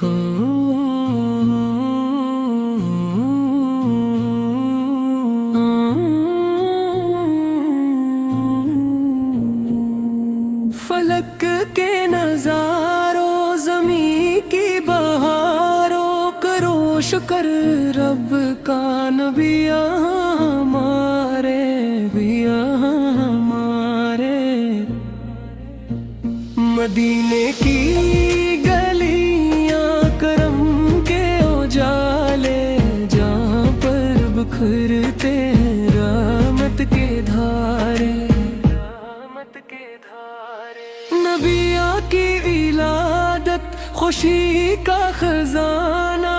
فلک کے نظاروں، زمین کی بہاروں، کرو شکر رب کا، نبیاں ہمارے بیاں ہمارے۔ مدینے کی گلیاں کرم کے اجالے، جہاں پر بکھرتے ہیں رحمت کے دھارے، نبیوں کی ولادت خوشی کا خزانہ،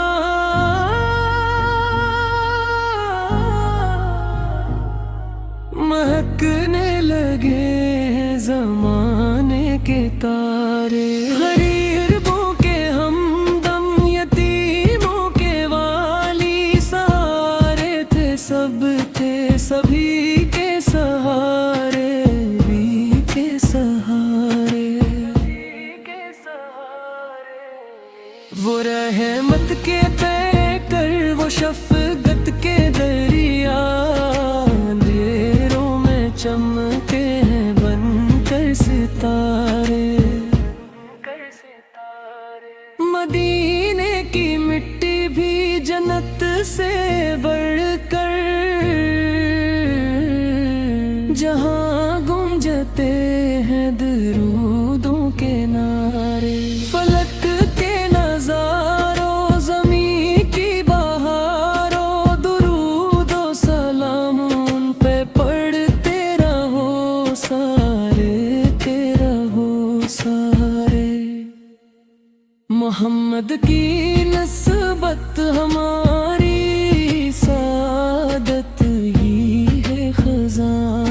مہکنے لگے ہیں زمانے کے تارے۔ غریبوں کے ہمدم، یتیموں کے والی، سہارے تھے سب، تھے سبھی کے سہارے، بھی کے سہارے۔ وہ رحمت کے پیکر، وہ شفقت کے دریا، اندھیروں میں چمکے ہیں بن کر ستارے۔ مدینے کی مٹی بھی جنت سے بڑھ کر، جہاں گونجتے ہیں درودوں کے نعرے۔ فلک کے نظاروں، زمین کی بہاروں، درود و سلام ان پہ پڑھتے رہو سارے، تے رہو سارے۔ محمد کی نسبت ہماری سعادت ہی ہے خزانہ۔